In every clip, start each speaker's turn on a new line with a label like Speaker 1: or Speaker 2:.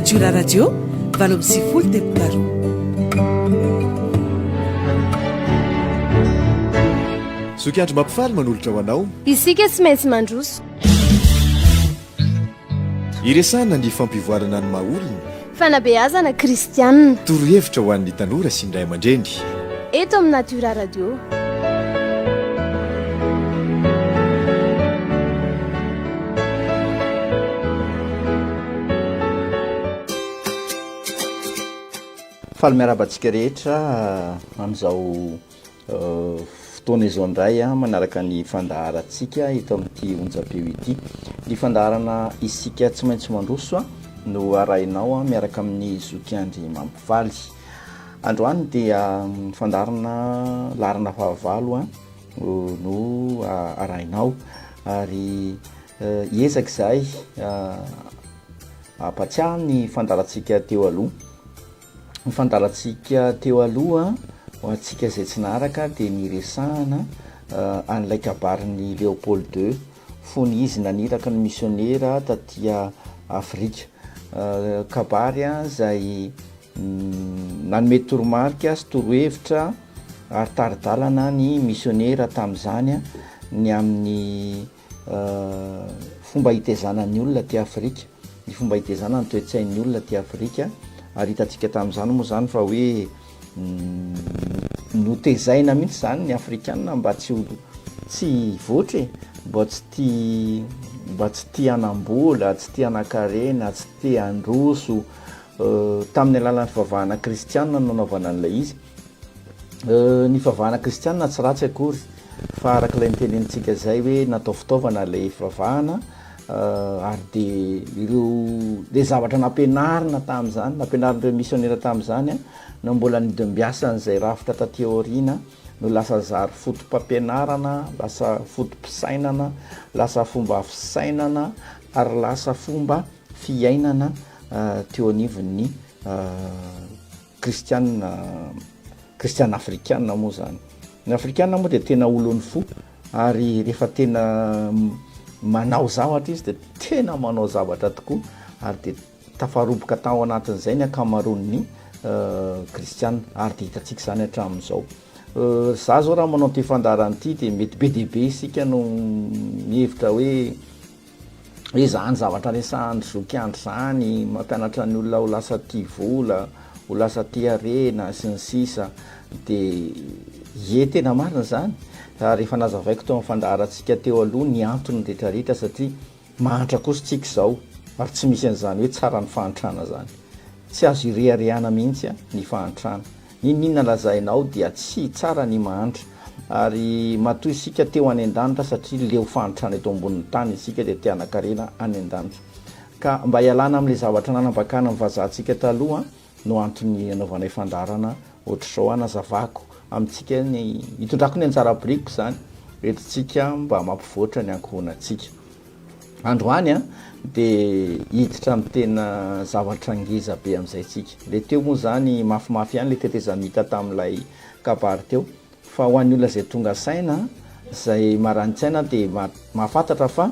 Speaker 1: Natura Radio valo amin'ny sifolo tepotaro.
Speaker 2: Sokiandro mampifaly manolotra ho anao
Speaker 3: isika tsy maintsy mandroso
Speaker 2: iresana ny fampivoarana ny maha-olona
Speaker 3: fanabeazana kristianina
Speaker 2: torohevitra ho an'ny tanora sy ndray aman-dreny
Speaker 3: eto amin'ny Natura Radio.
Speaker 4: faly miarabantsika rehetra amin'izao fotoana izao indray manaraka ny fandaharantsika eto amin'ity onjam-peo ity. Ny fandaharana isika tsy maintsy mandroso no arahinao miaraka amin'ny zokiandry mampifaly. Androany dia fandaharana larana fahavalo no arahinao ary hiezaka izahay ampatsiahy ny fandaharantsika teo aloha. Ny fandaharantsika teo aloha ho antsika izay tsy naraka dia niresahana an'ilay kabarin'ny Léopold II fony izy naniraka ny misionera tatia Afrika. Kabary izay nanome toromarika sy torohevitra ary taridalana ny misionera tamin'izany ny amin'ny fomba hitezana ny olona ty Afrika, ny fomba hitezana ny toe-tsain'ny olona ty Afrika. Ary hitantsika tamin'izany moa zany fa hoe notezaina mihitsy zany ny afrikanina mba tsy voatra mba tsy tia hanambola, tsy tia hanakarena, tsy tia handroso tamin'ny alalan'ny fivavahana kristianina no nanaovana an'ilay izy. Ny fivavahana kristianina tsy ratsy akory fa arak'ilay nitenenitsika zay hoe natao fitaovana ilay fivavahana ary de zavatra nampianarina tamin'izany, nampianarin'ireo misionera tamin'izany no mbola nidimbiasan'izay rafitra taty aoriana no lasa zary fotom-pampianarana, lasa fotom-pisainana, lasa fomba fisainana ary lasa fomba fiainana teo anivon'ny kristiana afrikanina moa zany. Ny afrikanina moa dia tena olon'ny fo ary rehefa tena manao zavatra izy dia tena manao zavatra tokoa ary dia tafaroboka tao anatin'izay ny akamaroan'ny kristianina ary dia hitantsika izany hatramin'izao. Za zao raha manao ty fandaharan'ity dia mety be dia be isika no mihevitra hoe zany zavatra resahan'ny zokiandro zany mampianatra ny olona ho lasa tia vola, ho lasa tia harena sy ny sisa dia tena marina zany. Rehefa nazavaiko teo amin'ny fandaharantsika teo aloha ny antony rehetrarehetra satria mahantra kosa tsika izao ary tsy misy an'izany hoe tsara ny fahantrana zany, tsy azo ireharehana mihitsy ny fahantrana. Ninona lazainao dia tsy tsara ny mahantra ary matoy isika teo any an-danitra satria leo fahantrana eto ambonin'ny tany isika dia tia hanakarena any an-danitra. Ka mba hialana amin'ilay zavatra nanambakana amin'ny vazahantsika taloha no antony anaovanay fandaharana ohatr'izao nazavako amintsika hitondrako ny anjara-biriko zany entintsika mba mampivoatra ny ankohonantsika. Androany dia hiditra amin'ny tena zavatra ngeza be amin'izay tsika. Le teo moa zany mafimafy ihany le tetezamita tamin'ilay kabary teo fa ho an'ny olona izay tonga saina izay maranitsaina dia mahafantatra fa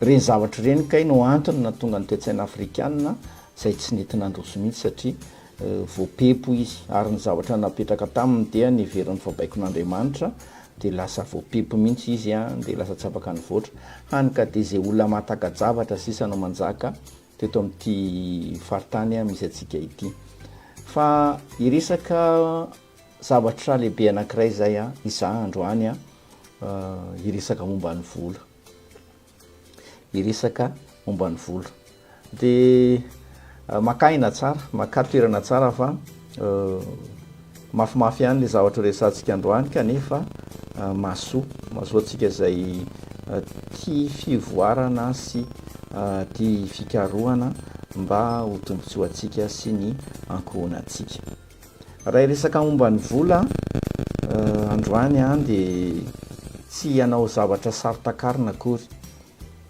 Speaker 4: reny zavatra reny kay no antony na tonga ny toe-tsaina afrikanina izay tsy nety nandroso mihitsy satria voapepo izy ary ny zavatra napetraka taminy dia niveriny vaobaikon'Andriamanitra dia lasa voapepo mihitsy izy dia lasa tsy afaka ny voatra hany ka dia izay olona mahataka-javatra sisa no manjaka teto amin'ity faritany misy atsika ity. Fa iresaka zavatra lehibe anankiray zay iza androany iresaka momba ny vola, iresaka momba ny vola dia makaina tsara, makatoerana tsara fa mafimafy ihany le zavatra resantsika androany kanefa mahasoa atsika izay tia fivoarana sy tia fikarohana mba ho tombontsoa atsika sy ny ankohonantsika. Raha iresaka momba ny vola androany dia tsy hanao zavatra saritakarina akory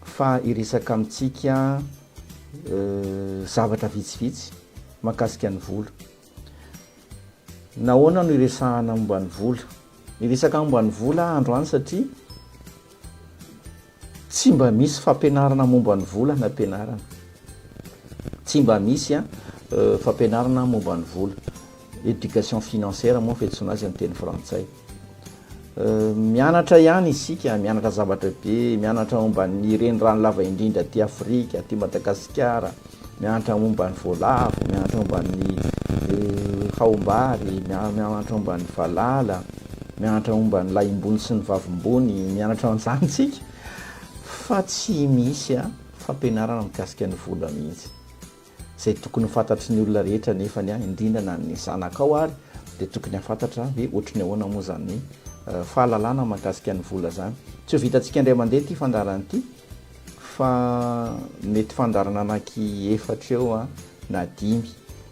Speaker 4: fa iresaka amintsika zavatra vitsivitsy mahakasika ny vola. Nahoana no iresahana momba ny vola? Iresaka momba ny vola androany satria tsy mba misy fampianarana momba ny vola na ampianarana. tsy mba misy a fampianarana momba ny vola, éducation financière moa fetsona azy amin'ny teny frantsay. Mianatra ihany isika, mianatra zavatra be, mianatra momba ny reny rano lava indrindra aty Afrika, aty Madagasikara, mianatra momba ny voalavo, mianatra momba ny haombary, mianatra momba ny valala, mianatra momba ny lahimbony sy ny vavimbony, mianatra an'izany tsika, fa tsy misy a fampianarana mikasika ny vola mihitsy. Zay tokony fantatry ny olona rehetra nefa ny indrindra na ny zanakao ary dia tokony hafantatra hoe ohatry ny ahoana moa zany fahalalana mahakasika ny vola zany. Tsy ho vitantsika indray mandeha ty fandarana ity fa mety fandarana anaky efatra eo a na 5.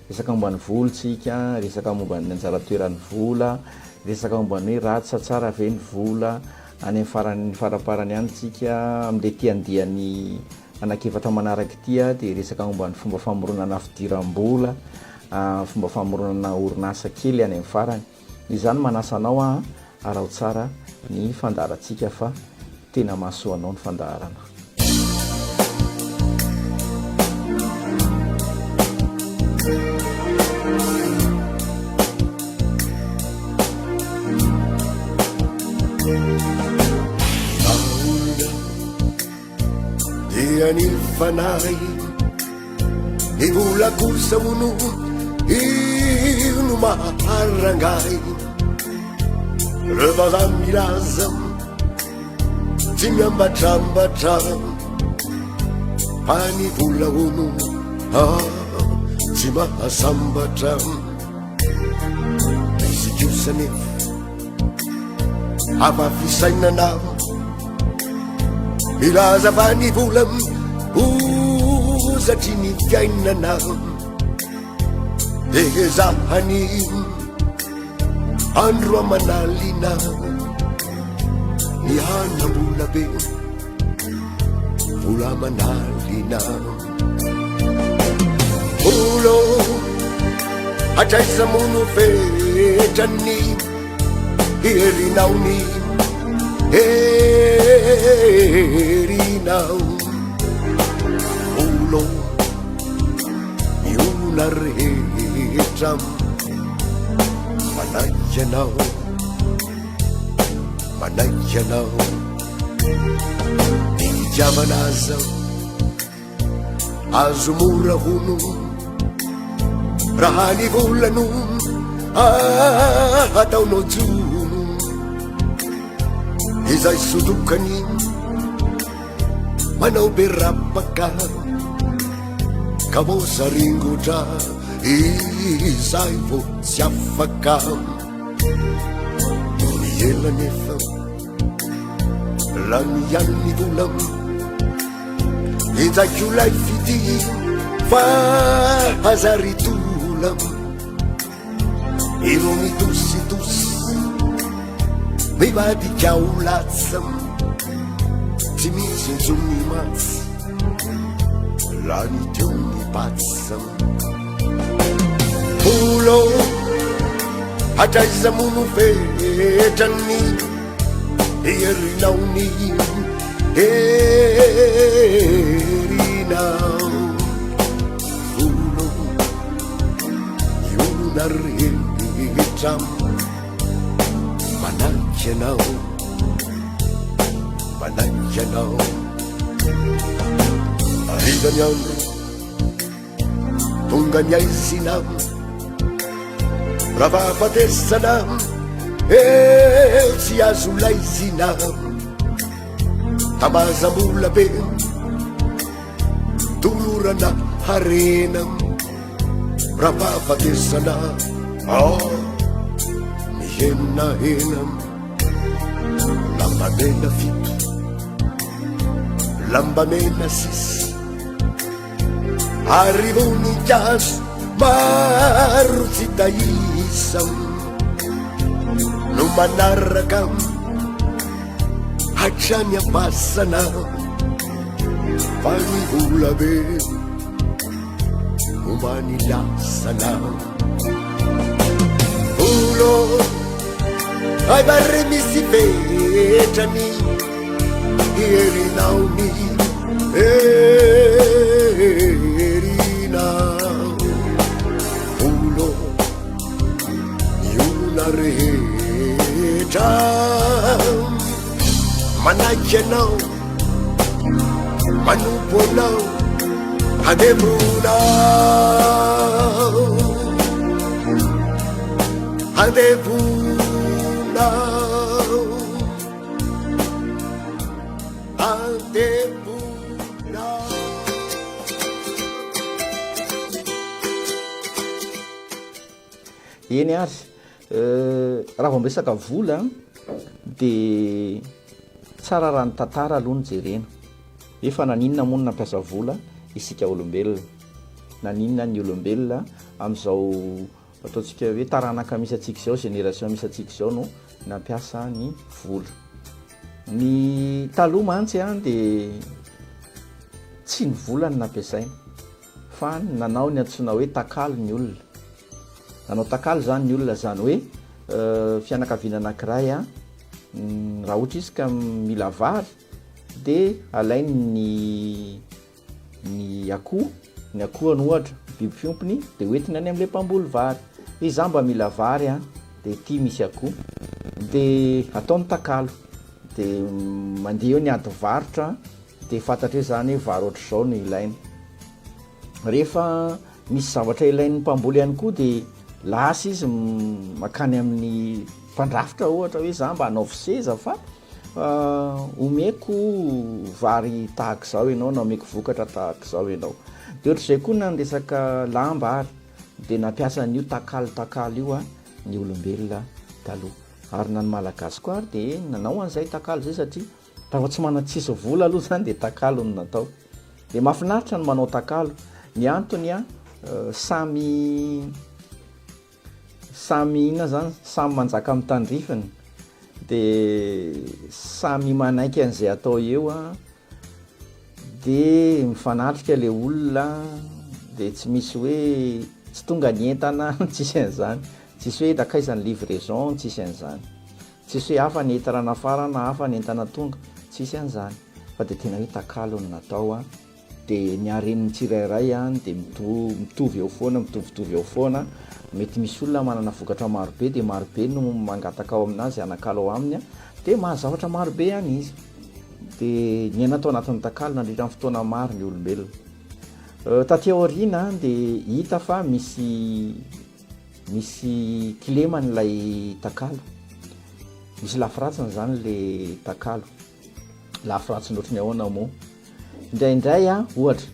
Speaker 4: Resaka momba ny volontsika, resaka momba ny anjara toeran'ny vola, resaka momba ny hoe ratsy tsara ve ny vola, any amin'ny faraparany ihany tsika amin'ilay ty andiany anakefatra manaraka ity a dia resaka momba ny fomba famoronana fidiram-bola, fomba famoronana orinasa kely any amin'ny farany. Izany manasanao a arao tsara ny fandarantsika fa tena mahasoanao ny fandarana.
Speaker 5: Dia ny fanahy ny vola kosa mono io no maharangahy revava milaza tsy miambatrambatra fa ny vola ono tsy mahasambatra misy kosanefa afafisainana milaza fa ny vola ozatry ny fiainana dia zahany andro amanalina ny hanam-bola be vola manalina olo atraiza mono fetrany herinao herinao olo ny olona rehetra manaikanao ny tiavanaza azo mora hono raha ny volano ataonao jono izay sodokany manao be rapaka ka vosaringotra izay vo tsy afaka miela nefa lany ihany ny vola injaiky olay fity fa hazaritola iro mitositosy mivadikao latsa tsy misy nzony matsy lany teo ny patsa olo atraiza mono fetrany herinao herinao olo ny olona rehetra manaikanao arivany andro tonga ny aizina raha fahafatesana tsy azo laizina tamazambola be tolorana harena raha fahafatesana mihenahena lamba mena fito lamba mena sisy arrivoninkazo maro tsy taisa no manaraka hatrany apasana fa ny vola be momba ny lasana olo ay barre misy fetrany herinao ny herinao rehetra manaiky anao manompo anao handevonao handevonao handevonao.
Speaker 4: Eny ary raha vao miresaka vola de tsara raha ny tantara aloha ny jerena efa naninona moa nampiasa vola isika olombelona, naninona ny olombelona amin'izao ataontsika hoe taranaka misy atsika izao, génération misy atsika izao no nampiasa ny vola. Ny taloha mantsy a de tsy ny vola ny nampiasaina fa nanao ny antsoina hoe takalo ny olona. Nanao takalo zany ny olona, zany hoe fianakaviana anankiray a raha ohatra izy ka mila vary de alainy ny akoho ny ohatra biby fiompiny de hoentina any amin'ilay mpamboly vary, izaho mba mila vary a de ty misy akoho de ataony takalo de mandeha eo ny ady varotra de fantatra hoe zany hoe vary ohatra zao no ilainy. Rehefa misy zavatra ilain'ny mpamboly ihany koa de lasa izy makany amin'ny mpandrafitra ohatra hoe za mba hanaovy seza fa omeko vary tahaka zao ianao na omeko vokatra tahaka zao ianao. De ohatr'izay koa na resaka lamba ary de nampiasa an'io takalo io a ny olombelona taloha, ary na ny malagasy koa ary de nanao an'izay takalo zay satria raha tsy mana-tsisy vola aloha zany de takalo no natao. De mahafinaritra ny manao takalo, ny antony a samy ina zany samy manjaka amin'ny tandrifiny de samy manaiky an'izay atao eo a de mifanatrika le olona de tsy misy hoe tsy tonga ny entana tsisy an'izany, tsisy hoe nakaizany livraison tsisy an'izany, tsisy hoe hafa ny entana nafara na hafa ny entana tonga tsisy an'izany fa de tena hoe takalo no natao a. De ny hareniny tsirairay a de mitovy eo foana, mitovitovy eo foana. Mety misy olona manana vokatra marobe de marobe no mangataka ao aminazy anakalo ao aminy a de mahazavatra marobe any izy. De ny anatao anatin'ny takalo nandritra amin'ny fotoana maro ny olombelona. Taty aoriana de hita fa misy kileman'ilay takalo, misy lafiratsiny zany le takalo, lafiratsiny ohatrany ahoana moa. Indraindray a ohatra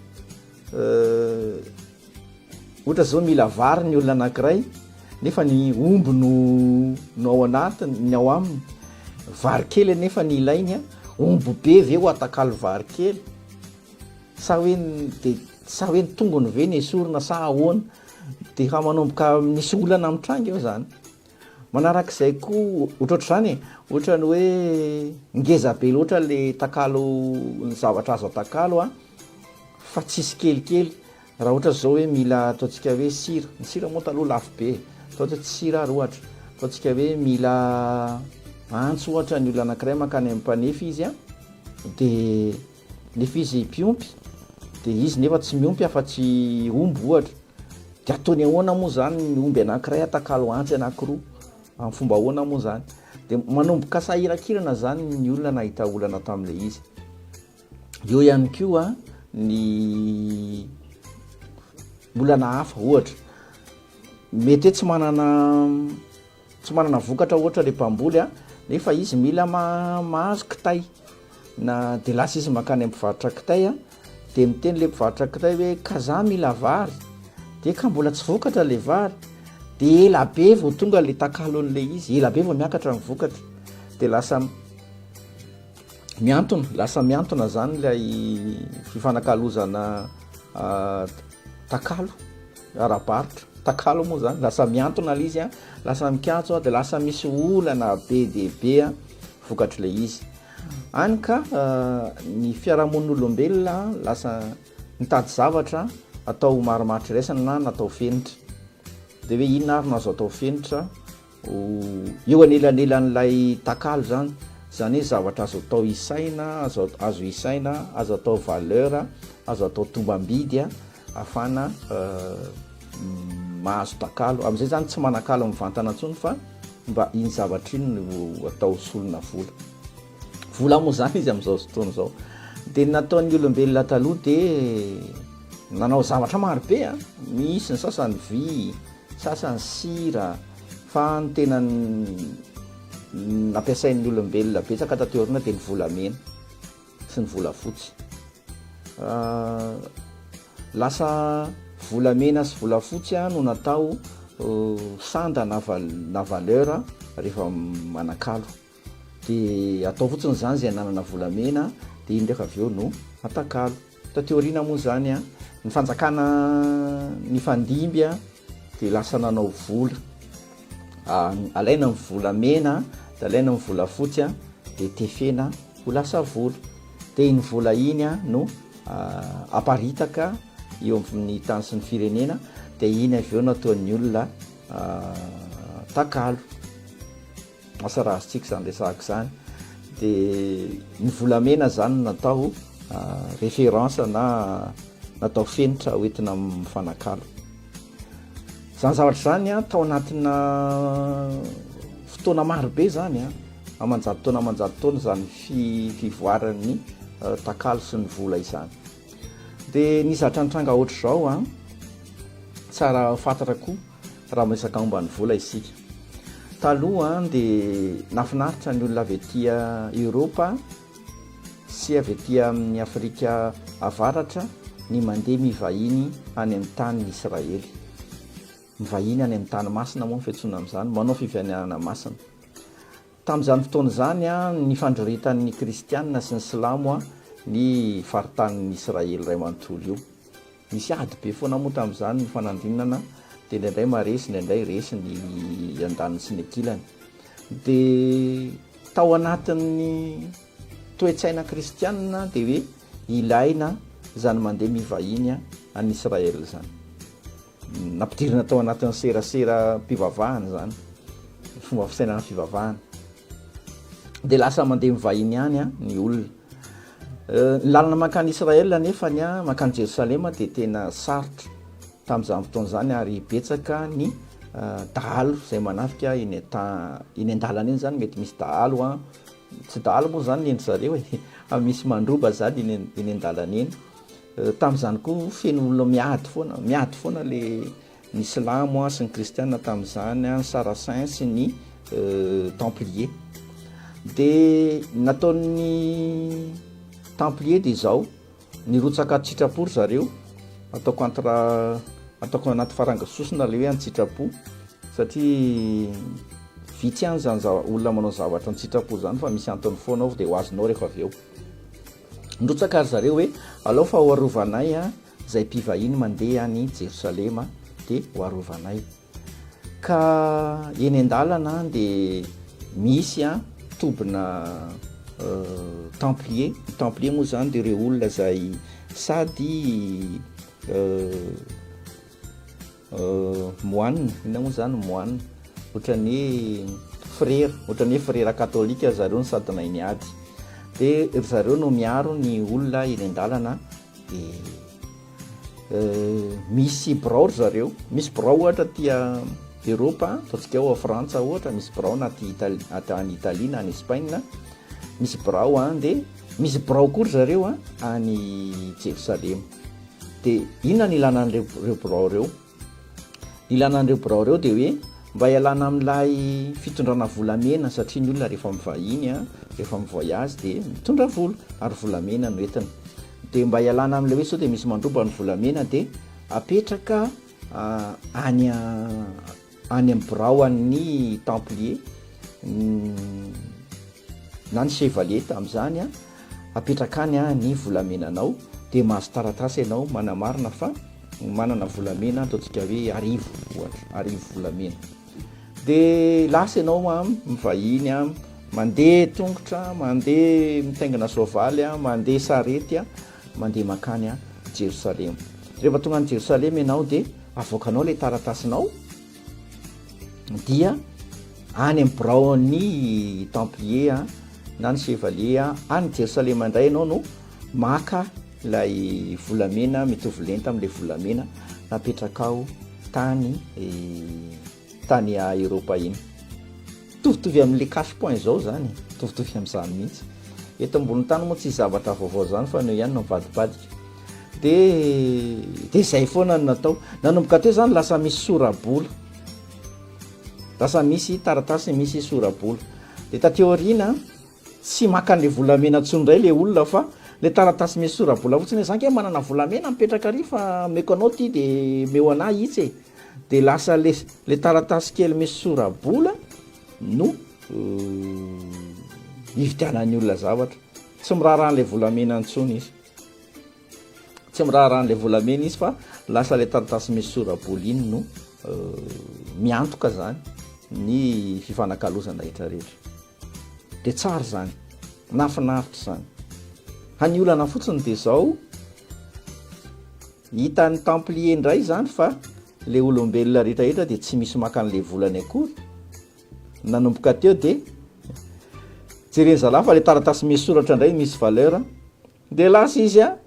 Speaker 4: zao mila vary ny olona anankiray nefa ny omby no ao anatiny, ny ao aminy vary kely nefa ny ilainy a omby be ve ho atakalo vary kely sa hoe ny tongony ve ny esorina sa ahoana de ha manomboka nisy olana mitrangy eo zany. Manarak'izay koa ohatrohatr'izany ohatrany hoe ngeza be loatra le takalo, ny zavatra azo atakalo a fa tsisy kelikely. Raha ohatra zao hoe mila ataontsika hoe sira, ny sira moa taloha lafo be, atao tsy sira ary ohatra, ataontsika hoe mila antso ohatra ny olona anankiray makany amin'ny mpanefa izy a de nefa izy mpiompy de izy nefa tsy miompy afa-tsy omby ohatra de ataony ahoana moa zany ny omby anankiray atakalo antsy anankiroa amin'ny fomba ahoana moa zany de manomboka sahirakirana zany ny olona nahita olana tam'le izy. Eo ihany koa ny olana hafa ohatra mety hoe tsy manana vokatra ohatra le mpamboly a nefa izy mila mahazo kitay na de lasa izy makany ampivarotra kitay a de miteny le mpivarotra kitay hoe kaza mila vary de ka mbola tsy vokatra le vary de ela be vao tonga le takalon'le izy, ela be vao miakatra ny vokatra de lasa miantona zany lay fifanakalozana takalo ara-barotra. Takalo moa zany lasa miantona le izy a, lasa mikatso de lasa misy olana be de be a vokatra le izy. Any ka ny fiarahamon'olombelona lasa mitady zavatra atao marimaritra iraisana na natao fenitra de hoe inona ary no azo atao fenitra eo anelanelan'ilay takalo zany hoe zavatra azo atao isaina, azo isaina, azo atao valeur, azo atao tombambidy a ahafana mahazo takalo. Amin'izay zany tsy manakalo amin'ny vantana intsony fa mba iny zavatra iny no atao solona vola moa zany izy amin'izao fotoana zao. De nataon'ny olombelona taloha de nanao zavatra maro be a, misy ny sasany vy, sasany sira, fa ny tena nampiasain'ny olombelona betsaka tateorina de ny volamena sy ny volafotsy. Lasa volamena sy volafotsy no natao sanda na valeur rehefa manakalo. De atao fotsiny zany zay nanana volamena de iny ndraiky avy eo no atakalo. Tateorina moa zany a ny fanjakana ny fandimby a de lasa nanao vola. Alaina ny volamena de alaina ny volafotsy a de tefena ho lasa vola. De iny vola iny a no aparitaka eo amin'ny tany sy ny firenena de iny avy eo nataon'ny olona takalo. Asa raha azontsika zany resahako zany. De ny volamena zany natao référence na natao fenitra hoentina mifanakalo. Zany zavatra zany a tao anatina fotoana maro be zany a, amanjado taona zany fivoaran'ny takalo sy ny vola izany. De ny zatra nitranga ohatra zao a, tsara fantatra koa raha miresaka momba ny vola isika. Taloha de nafinaritra ny olona avy aty Europa sy avy aty amin'ny Afrika avaratra ny mandeha mivahiny any amin'ny tany Israely. Mivahiny any amin'ny tany masina moa ny fiantsoana amin'izany, manao fivahiniana masina. Tamin'izany fotoana zany a, ny fandroritan'ny kristianina sy ny silamo a ny faritanin'ny Israely ray manontolo io. Misy ady be foana moa tamin'izany ny fanandrinana, de indraindray maresy, indraindray resy ny andaniny sy ny ankilany. De tao anatin'ny toe-tsaina kristianina de hoe ilaina zany mandeha mivahiny any Israely zany. Nampidirina tao anatin'ny serasera mpivavahana zany, fomba fisainana fivavahana. De lasa mandeha mivahiny any ny olona. Ny lalana mankany Israely nefa mankany Jerosalema de tena sarotra tamin'izany fotoana zany ary betsaka ny dahalo zay manafika eny an-dalana eny zany. Mety misy dahalo a, tsy dahalo moa zany ny zareo misy mandroba zany eny an-dalana eny. Tamin'izany koa feno olona miady foana ny silamo sy ny kristianina tamin'izany, ny saracin sy ny templier. De nataon'ny templier de zao nirotsaka tsitrapo zareo, ataoko anaty farangasosina le hoe any tsitrapo, satria vitsy any zany olona manao zavatra ny tsitrapo zany fa misy antony foana ao de ho azonao rehefa avy eo. Nirotsaka ary zareo hoe alao fa hoarovanay zay mpivahiny mandeha any Jerosalema de hoarovanay. Ka eny an-dalana de misy tobina templier moa zany de ireo olona zay sady moine, ina moa zany moine, ohatran'ny hoe frère katolika zareo ny sady nainy ady. De zareo no miaro ny olona eny an-dalana. De misy birao zareo, misy birao ohatra tia Europa, ataontsika ao a Frantsa ohatra, misy birao na any Italie na any Espagne, misy birao de misy birao koa zareo any Jerosalema. De inona ny ilana an'ireo birao reo? Ny ilana an'ireo birao reo de hoe mba hialana amin'ilay fitondrana volamena, satria ny olona rehefa mivahiny rehefa mivoyage de mitondra vola ary volamena no entina. De mba hialana amin'ilay hoe sao de misy mandroba ny volamena de apetraka any amin'ny birao an'ny templier na ny chevalier tamin'izany apetraka any ny volamenanao de mahazo taratasy ianao manamarina fa manana volamena, ataontsika hoe arivo volamena. De lasa ianao mivahiny mandeha tongotra, mandeha mitaingina soavaly, mandeha sarety, mandeha makany Jerosalema. Rehefa tonga any Jerosalema ianao de avoakanao le taratasinao dia any amin'ny birao ny templier na ny chevalier any Jerosalema indray ianao no maka ilay volamena mitovy lenta amin'ilay volamena napetraka ao tany Europa iny. mitovitovy amin'le cash point zao zany, mitovitovy amin'izany mihitsy. Eto ambony tany moa tsy zavatra vaovao zany fa neo ihany no mivadibadika. De zay foana no natao. Nanomboka teo zany lasa misy sorabola. Lasa misy taratasy misy sorabola. De tateo aoriana tsy maka an'le volamena tsondray le olona fa le taratasy misy sorabola fotsiny zany ke manana volamena mipetraka ary fa meko anao ty de meo anahy itsy e. De lasa le taratasy kely misy sorabola no ividianan'ny olona zavatra. Tsy miraharahan'le volamena antsony izy. Tsy miraharahan'le volamena izy fa lasa le taratasy misy sorabola iny no miantoka zany ny fifanakalozana rehetra rehetra. De tsara zany, nafinaritra zany. Han'ny olana fotsiny de zao hitan'ny templier indray zany fa le olombelona rehetra rehetra de tsy misy maka an'le volany akory. Nanomboka teo de jereny zalahy fa le taratasy misy soratra indray misy valeur de lasa izy a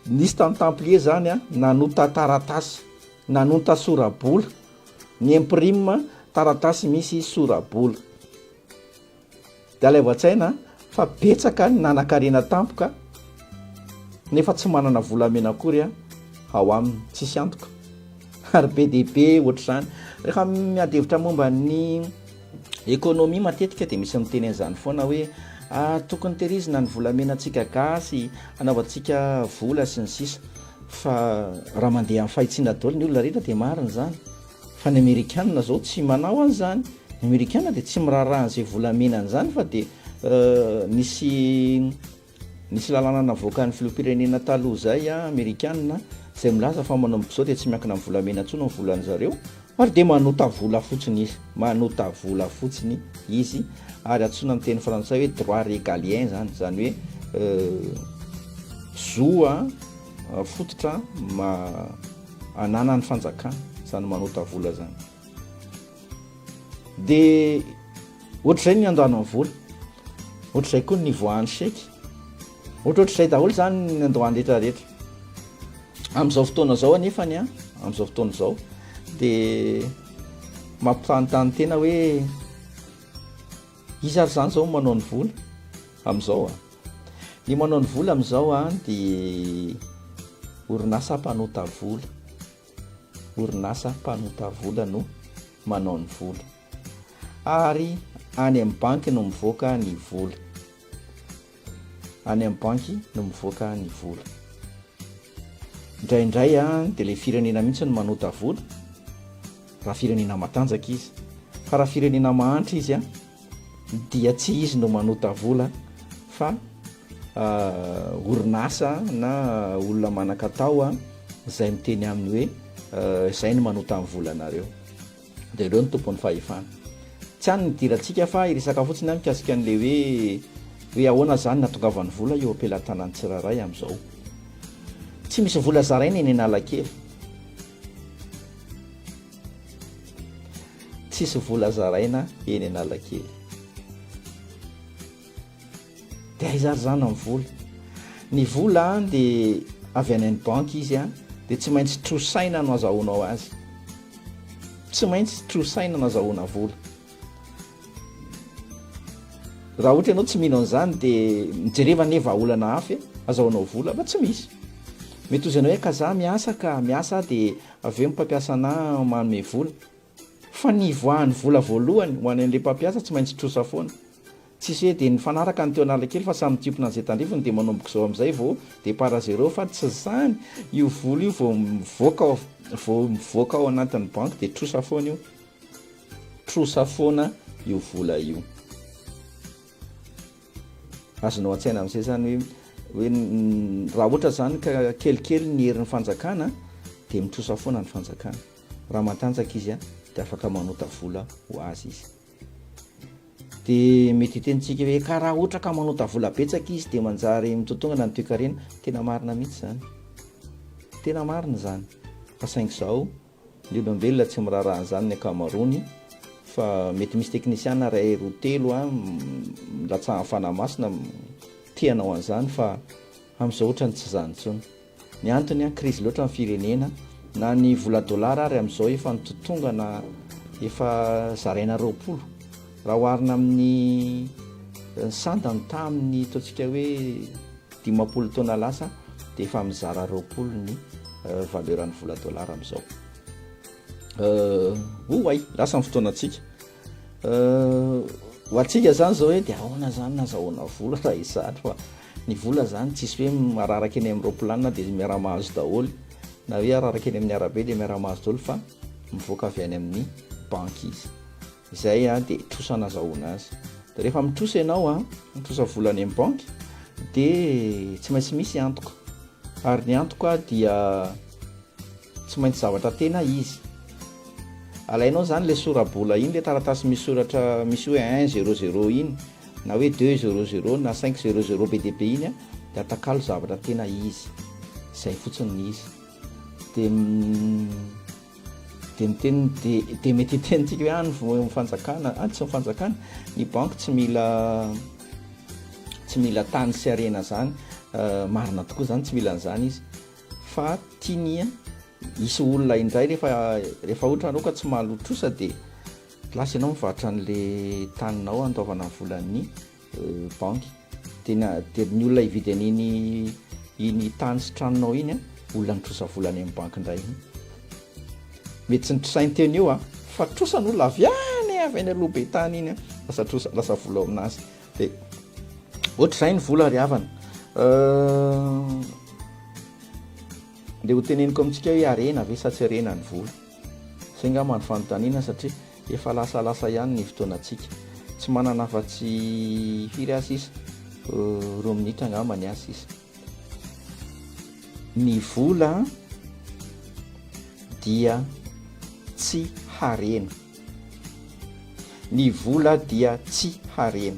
Speaker 4: nisy tamin'ny templier zany a nanota taratasy, nanota sorabola, ny imprime taratasy misy sorabola. De alaivo-tsaina fa betsaka ny nanan-karena tampoka nefa tsy manana volamena akory a ao aminy, tsisy antoka. Ary be dia be ohatr'izany. Rehefa miady hevitra momba ny économie matetika dia misy miteny an'izany foana hoe tokony tehirizina ny volamena antsika gasy, anaovantsika vola sy ny sisa. Fa raha mandeha amin'ny fahitsiana daholo ny olona rehetra dia marina zany. Fa ny Amerikanina zao tsy manao an'izany. Ny Amerikanina dia tsy miraharaha an'izay volamena an'izany fa dia nisy lalàna navoakan'ny filoham-pirenena taloha zay Amerikanina izay milaza fa manomboka zao dia tsy miankina amin'ny volamena intsony ny volan'zareo ary dia manota vola fotsiny izy, manota vola fotsiny izy ary antsoina amin'ny teny frantsay hoe droit régalien zany, zany hoe zoa fototra anana ny fanjakana, zany manota vola zany. De ohatr'izay ny andohana ny vola, ohatr'izay koa ny voahan'ny chèque, ohatr'izay daholo zany ny andohany rehetra rehetra. Amin'izao fotoana zao anefany amin'izao fotoana zao de mampitanontany tena hoe izy ary zany zao manao ny vola amin'izao ny manao ny vola amin'izao de orinasa mpanota vola, orinasa mpanota vola no manao ny vola ary any amin'ny banky no mivoaka ny vola, any amin'ny banky no mivoaka ny vola. Indraindray de le firenena mihitsy no manota vola raha firenena matanjaka izy, fa raha firenena mahantra izy dia tsy izy no manota vola fa orinasa na olona manan-katao izay miteny aminy hoe izay no manota amin'ny vola anareo, dia ireo ny tompon'ny fahefana. Tsy hany nidirantsika fa iresaka fotsiny mikasika an'le hoe ahoana zany natongavan'ny vola eo ampelantanan'ny tsiraray amin'izao. Tsy misy vola zaraina eny Analakely, tsisy vola zaraina eny Analakely. Dia aiza ary zany amin'ny vola? Ny vola dia avy any amin'ny banky izy dia tsy maintsy trosaina no azahoanao azy, tsy maintsy trosaina no azahoana vola. Raha ohatra ianao tsy mino an'izany dia mijereva neva olana hafa azahoanao vola fa tsy misy. Mety ozy ianao hoe ka za miasa dia avy eo mpampiasa anahy manome vola, fa ny voahan'ny vola voalohany ho an'ilay mpampiasa tsy maintsy trosa foana. Tsisy hoe dia ny fanaraka ny teo Analakely fa samy tiopina an'izay tandrifony dia manomboka izao amin'izay vao départ zéro, fa tsy zany io vola io vao mivoaka ao anatin'ny banky dia trosa foana io, trosa foana io vola io. Azonao an-tsaina amin'izay zany hoe raha ohatra zany ka kelikely ny herin'ny fanjakana dia mitrosa foana ny fanjakana. Raha matanjaka izy dia afaka manota vola ho azy izy. Dia mety hitentsika hoe ka raha ohatra ka manota vola betsaka izy dia manjary mitotongana ny toe-karena. Tena marina mihitsy zany, tena marina zany. Fa saingy izao ny olombelona tsy miraharaha an'izany ny ankamaroany, fa mety misy teknisiana ray roa telo milatsahan'ny fanamasina tianao an'izany fa amin'izao ohatrany tsy zany intsony. Ny antony crise loatra ny firenena, na ny vola dolara ary amin'izao efa nitotongana efa zaraina 20 raha oharina amin'ny sandany tamin'ny ataontsika hoe 50 taona lasa dia efa mizara 20 ny valeurany vola dolara amin'izao. Oay lasa ny fotoanantsika ho antsika zany zao hoe dia ahoana zany nazahoana vola raha isahatra fa ny vola zany tsisy hoe mararaka eny amin'ny roplanina dia miara-mahazo daholo na hoe araraka eny amin'ny arabe dia miara-mahazo daholo fa mivoaka avy any amin'ny banky izy. Izay dia trosa nazahoana azy. Dia rehefa mitrosa ianao mitrosa vola any amin'ny banky dia tsy maintsy misy antoka. Ary ny antoka dia tsy maintsy zavatra tena izy. Alainao zany le sora-bola iny, le taratasy misy soratra misy hoe 100 iny na hoe 200 na 500 BDP iny dia atakalo zavatra tena izy. Izay fotsiny izy. Dia mety hitentsika hoe mifanjakana, tsy mifanjakana, ny banky tsy mila tany sy arena zany, marina tokoa zany tsy mila an'izany izy, fa tiany isy olona indray rehefa ohatra anao ka tsy mahalotrosa dia lasa ianao mivarotra an'le taninao andaovana volan'ny banky. Dia ny olona hividy iny tany sy tranonao iny olona nitrosa volany amin'ny banky indray iny. Mety tsy nitrosainy teny eo fa trosan'olona avy any aloha be tany iny lasa vola aminazy. Dia ohatr'izay ny vola ry havana. Dia ho teneniko amintsika hoe arena ve sa tsy arena ny vola. Izay ngamba ny fanontaniana satria efa lasalasa ihany ny fotoanantsika. Tsy manana afa-tsy firy asa isa, 2 minitra ngamba ny asa isa. Ny vola dia tsy harena. Ny vola dia tsy harena.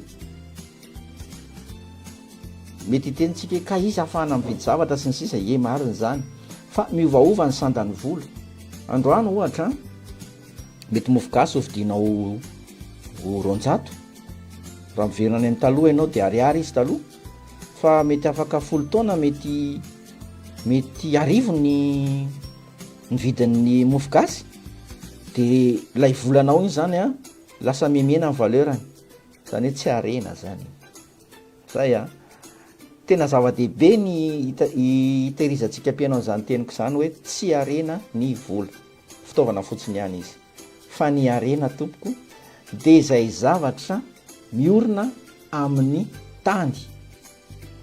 Speaker 4: Mety hitentsika ka izy afahana mividy zavatra sy ny sisa, marina zany, fa miovaova ny sandan'ny vola. Androany ohatra mety mofo gasy hovidinao 200, raha miverina any amin'ny taloha ianao dia ariary izy taloha, fa mety afaka 10 taona mety 10 ny vidin'ny mofo gasy, dia ilay volanao iny zany lasa memena ny valeurany, zany hoe tsy arena zany. Zay tena zava-dehibe ny hitehirizantsika ampianao izany teniko izany hoe tsy arena ny vola, fitaovana fotsiny ihany izy, fa ny arena tompoko dia izay zavatra miorina amin'ny tany.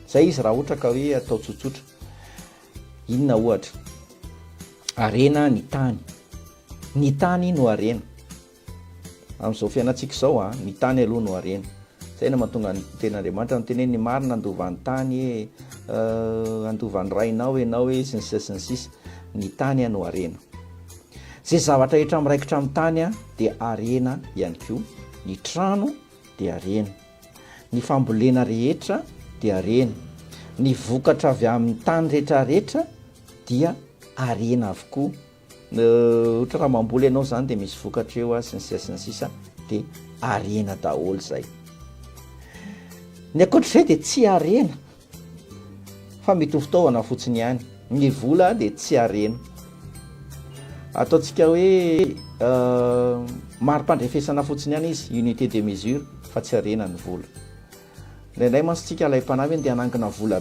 Speaker 4: Zay izy raha ohatra ka hoe atao tsotsotra. Inona ohatra? Arena ny tany no arena. Amin'izao fiainantsika izao ny tany aloha no arena. Zay no mahatonga ny ten'Andriamanitra miteneny ny marina andovan'ny tany, andovan'ny rainao ianao hoe sy ny sisa, ny tany no arena. Zay zavatra rehetra miraikitra amin'ny tany dia arena ihany koa. Ny trano dia arena, ny fambolena rehetra dia arena, ny vokatra avy amin'ny tany rehetrarehetra dia arena avokoa. Ohatra raha mamboly ianao zany dia misy vokatra eo sy ny sisa dia arena daholo zay. Ny ankoatr'izay dia tsy arena, fa mety ho fitaovana fotsiny ihany. Ny vola dia tsy arena. Ataontsika hoe mari-pandrefesana fotsiny ihany izy, unité de mesure, fa tsy arena ny vola. Indraindray mantsika ilay mpanahy dia anangona vola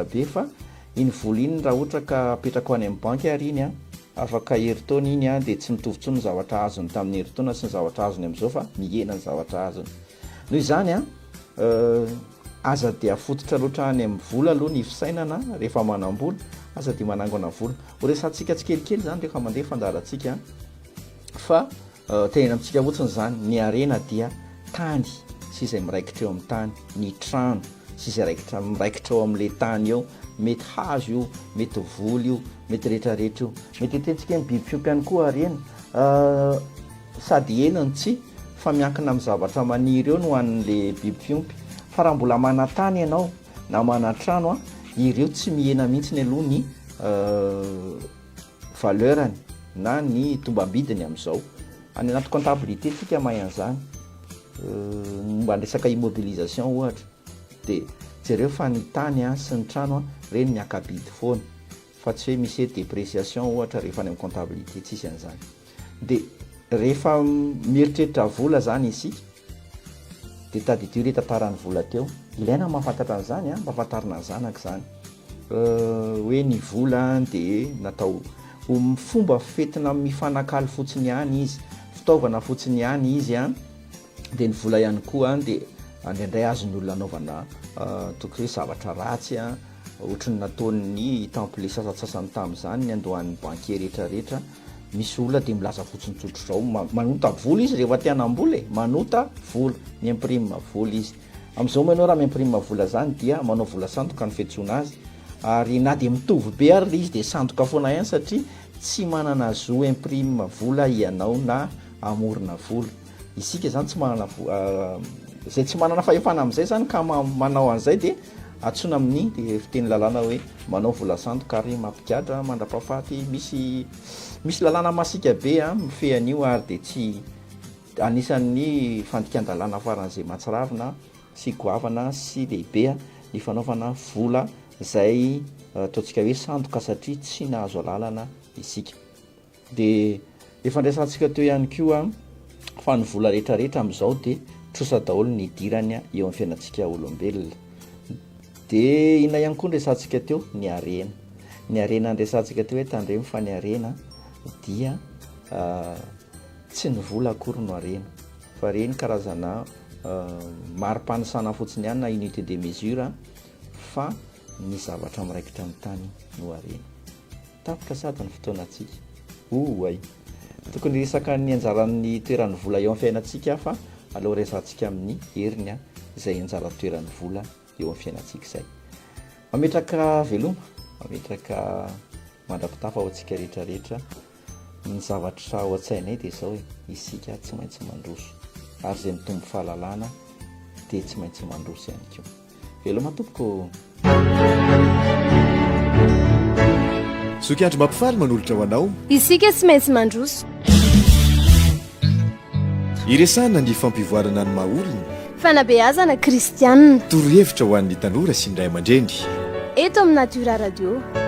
Speaker 4: be, fa iny vola iny raha ohatra ka apetraka any amin'ny banky ary iny afaka heritaona iny dia tsy mitovy ny zavatra azony tamin'ny heritaona sy ny zavatra azony amin'izao, fa mihena ny zavatra azony. Noho izany aza dia fototra loatra any amin'ny vola aloha ny fisainana rehefa manam-bola, aza dia manangona vola. Horesantsika tsikelikely zany rehefa mandeha fandaharantsika, fa tenena amintsika fotsiny zany, ny arena dia tany sy izay miraikitra eo amin'ny tany, ny trano sy izay miraikitra eo amin'ilay tany eo, mety hazo io, mety voly io, mety rehetrarehetra io. Mety hitentsika ny biby fiompy ihany koa arena, sady enony tsy fa miankina amin'ny zavatra maniry eo no an'le biby fiompy. Fa raha mbola mana tany ianao na mana trano ireo tsy mihena mihitsy aloha ny valeurany na ny tombam-bidiny amin'izao. Any anaty comptabilité tsika mahay an'izany, mba resaka immobilisation ohatra, dia jereo fa ny tany sy ny trano reny miakabidy foana, fa tsy hoe misy dépréciation ohatra rehefa any amin'ny comptabilité tsisy an'izany. Dia rehefa mieritreritra vola zany isika de tadidio re tantarany vola teo ilaina mahafantatra an'izany a mahafantarina ny zanaka zany hoe ny vola de natao fomba fetina mifanakaly fotsiny ihany izy fitaovana fotsiny ihany izy a de ny vola ihany koa de andraindray azony olona anaovana tokony hoe zavatra ratsy a ohatrany nataony temple sasatsasany tamin'izany ny andohan'ny banquier rehetrarehetra misy olona de milaza fotsiny tsotro zao manota vola izy rehefa tianam-bola manota vola miimprime vola izy amin'izao manao raha miimprime vola zany dia manao vola sandoka ny fiantsoana azy ary na de mitovy be ary izy de sandoka foana ihany satria tsy manana zo imprime vola ianao na amorona vola isika zany tsy manana zay tsy manana fahefana amin'izay zany ka manao an'izay de atsona amin'ny de fiteny lalàna hoe manao vola sandoka ary mampikatra mandrapahafaty misy lalàna masika be a mifehan'io ary de tsy anisan'ny fandikan-dalàna faran'izay matsiravina sy goavana sy lehibe ny fanaovana vola zay ataontsika hoe sandoka satria tsy nahazo alalana isika de efa ndraisantsika teo ihany koa fa ny vola rehetrarehetra amin'izao de trosa daholo ny dirany eo amin'ny fiainantsika olombelona de ina ihany koa ndraisantsika teo ny arena ndraisantsika teo hoe tandremo fa ny arena dia tsy ny vola akory no arena fa reny karazana mari-panisana fotsiny ihany na unité de mesure fa ny zavatra miraikitra ny tany no arena tapitra sady ny fotoanantsika ay tokony resaka ny anjaran'ny toeran'ny vola eo amin'ny fiainantsika fa aloha resantsika amin'ny heriny izay anjara toeran'ny vola eo amin'ny fiainantsika izay mametraka veloma mametraka mandrapitafa ao antsika rehetrarehetra ny zavatra ao an-tsainay de zao hoe isika tsy maintsy mandroso ary zay mitombo fahalalana de tsy maintsy mandroso ihany koa veloma tompoko
Speaker 2: sokiandro mampifaly manolotra ho anao
Speaker 3: isika tsy maintsy mandroso
Speaker 2: iresana ny fampivoarana ny mahaolony
Speaker 3: fanabeazana kristianina
Speaker 2: torohevitra ho an'ny tanora sy ny ray aman-dreny
Speaker 3: eto amin'ny Natura Radio